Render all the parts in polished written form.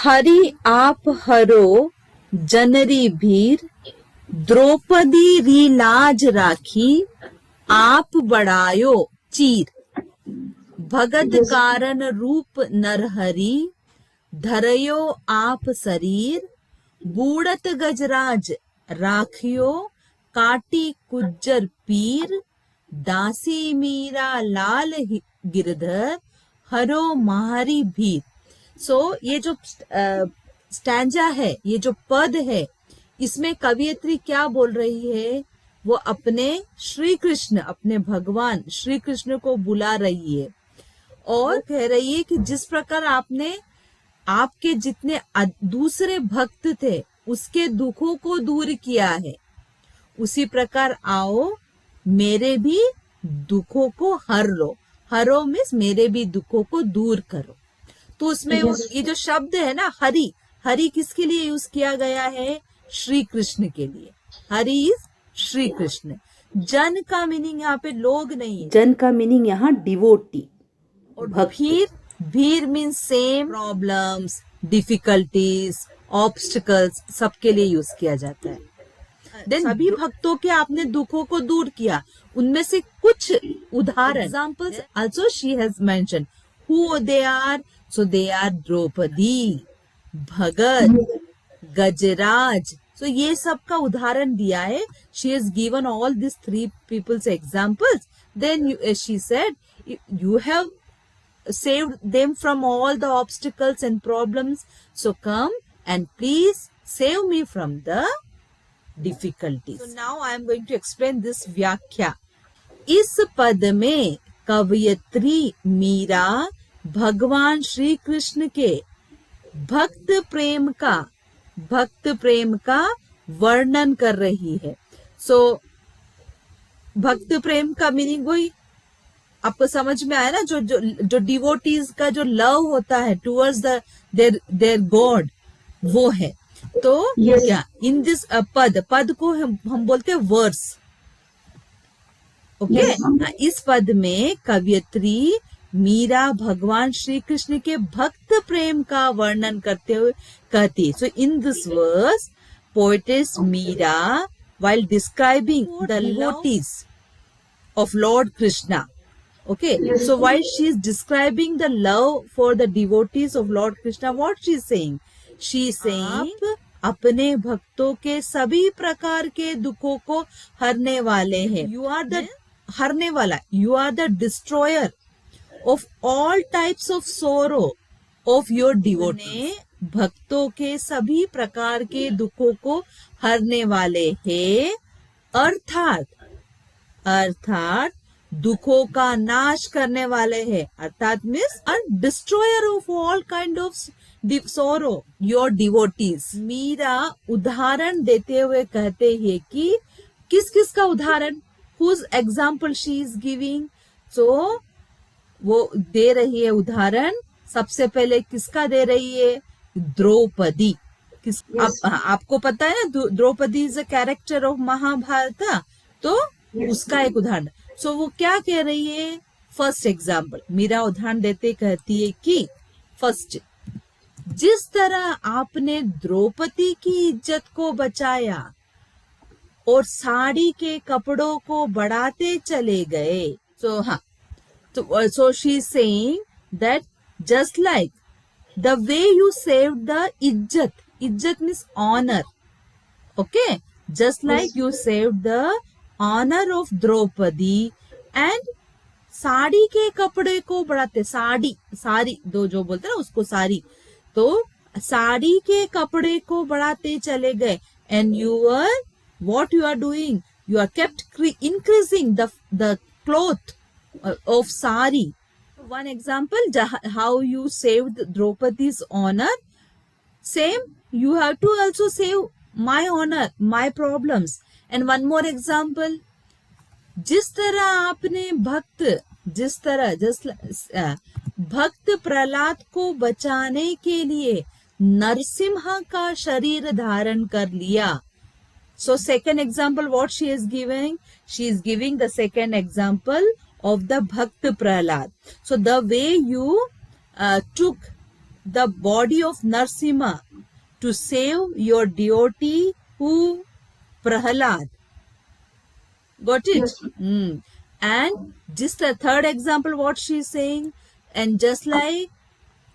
हरि आप हरो जनरी भीर, द्रौपदी री लाज राखी, आप बढ़ायो चीर। भगत कारण रूप नरहरि, धरयो आप शरीर। बूढ़त गजराज राखियो, काटी कुज्जर पीर। दासी मीरा लाल गिरधर, हरो मारी भीर। सो ये जो स्टैंजा है, ये जो पद है, इसमें कवियत्री क्या बोल रही है? वो अपने श्री कृष्ण, अपने भगवान श्री कृष्ण को बुला रही है और कह रही है कि जिस प्रकार आपने आपके जितने दूसरे भक्त थे उसके दुखों को दूर किया है, उसी प्रकार आओ मेरे भी दुखों को हर लो। हरो मीन्स मेरे भी दुखों को दूर करो। तो उसमें ये जो शब्द है ना हरि, हरि किसके लिए यूज किया गया है? श्री कृष्ण के लिए। हरि इज श्री कृष्ण। जन का मीनिंग यहाँ पे लोग नहीं है, जन का मीनिंग यहाँ डिवोटी। और भीर, भीर means same problems, difficulties, obstacles, सबके लिए यूज किया जाता है। देन सभी भक्तों के आपने दुखों को दूर किया। उनमें से कुछ उदाहरण examples also she has mention who they are. So they are Draupadi, Bhagat, Gajraj. So ये सब का उदाहरण दिया है। She has given all this three peoples examples. Then she said you have saved them from all the obstacles and problems, so come and please save me from the difficulties. So now I am going to explain this व्याख्या। इस पद में कवयित्री मीरा भगवान श्री कृष्ण के भक्त प्रेम का वर्णन कर रही है। सो भक्त प्रेम का मीनिंग वही आपको समझ में आया ना, जो डिवोटीज का जो लव होता है टुवर्ड्स देयर गॉड, वो है। तो क्या इन दिस पद को हम बोलते हैं वर्स। ओके, इस पद में कवयित्री मीरा भगवान श्री कृष्ण के भक्त प्रेम का वर्णन करते हुए कहती, so in this verse poetess Meera while describing the devotees of Lord Krishna. Okay, so while she is describing the love for the devotees of Lord Krishna, what she is saying? She is saying, आप अपने भक्तों के सभी प्रकार के दुखों को हरने वाले हैं। You are the हरने वाला, you are the destroyer of all types of sorrow of your devotees. भक्तों के सभी प्रकार के दुखों को हरने वाले हैं, अर्थात दुखों का नाश करने वाले हैं। अर्थात means destroyer of all kind of sorrow your devotees. Meera उदाहरण देते हुए कहते हैं कि किस किस का उदाहरण, whose example she is giving. So वो दे रही है उदाहरण। सबसे पहले किसका दे रही है? द्रौपदी। आपको पता है ना, Draupadi is a character of Mahabharata, तो उसका एक उदाहरण। सो वो क्या कह रही है? फर्स्ट एग्जाम्पल मीरा उदाहरण देते कहती है कि फर्स्ट, जिस तरह आपने द्रौपदी की इज्जत को बचाया और साड़ी के कपड़ों को बढ़ाते चले गए। सो हाँ, so she is saying that just like the way you saved the Izzat means honor. Okay, just like you saved the honor of Draupadi and sari के कपड़े को बढ़ाते, साड़ी दो जो बोलते हैं ना उसको साड़ी, तो साड़ी के कपड़े को बढ़ाते चले गए। And what you are doing? You are kept increasing the cloth of sari. One example, how you saved Draupadi's honor. Same, you have to also save my honor, my problems. And one more example, जिस तरह आपने भक्त प्रहलाद को बचाने के लिए नरसिंह का शरीर धारण कर लिया। So second example, what she is giving? She is giving the second example of the Bhakt Prahlad. So the way you took the body of Narsimha to save your devotee who Prahalad. Got it? Yes. And just a third example, what she is saying, and just like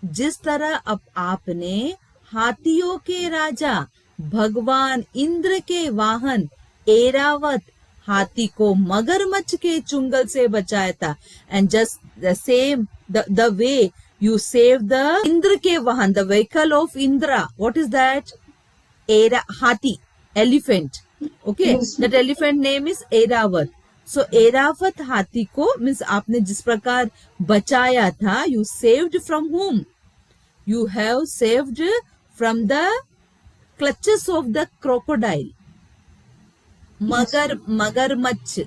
जिस तरह अब आपने हाथियों के राजा भगवान इंद्र के वाहन एरावत हाथी को मगरमच्छ के चुंगल से बचाया था, and just the same the way you save the Indra के वाहन, the vehicle of Indra, what is that? एरा हाथी, elephant. Okay, that elephant name is Airavat. So Airavat हाथी को मीन्स आपने जिस प्रकार बचाया था, you saved from whom? You have saved from the clutches of the crocodile. Magarmach.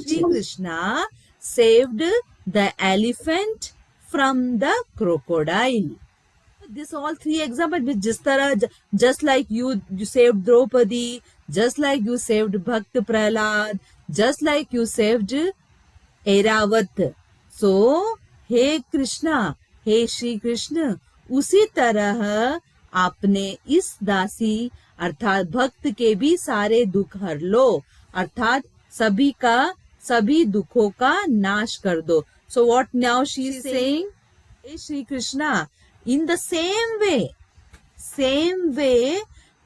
Shri Krishna saved the elephant from the crocodile. This all three examples with जिस तरह, just like you saved Draupadi, just like you saved Bhakt Prahlad, just like you saved Airavat. So, हे कृष्णा, हे श्री कृष्ण, उसी तरह आपने इस दासी अर्थात भक्त के भी सारे दुख हर लो, अर्थात सभी दुखों का नाश कर दो. So what now she is saying? Hey Shri Krishna, in the same way,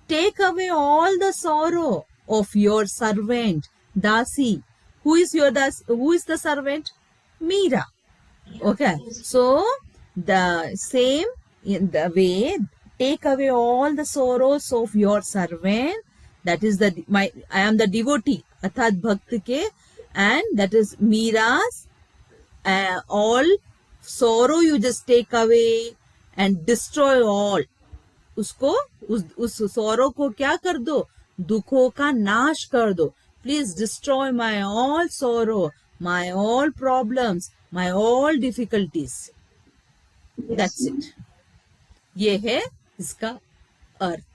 take away all the sorrow of your servant Dasi. Who is your Dasi? Who is the servant? Meera. Okay, so the same in the way, take away all the sorrows of your servant. That is I am the devotee, अर्थात भक्त के, and that is Meera's. All sorrow you just take away and destroy all. उसको उस sorrow को क्या कर दो? दुखों का नाश कर दो. Please destroy my all sorrow, my all problems, my all difficulties. Yes. That's it. ये है इसका अर्थ.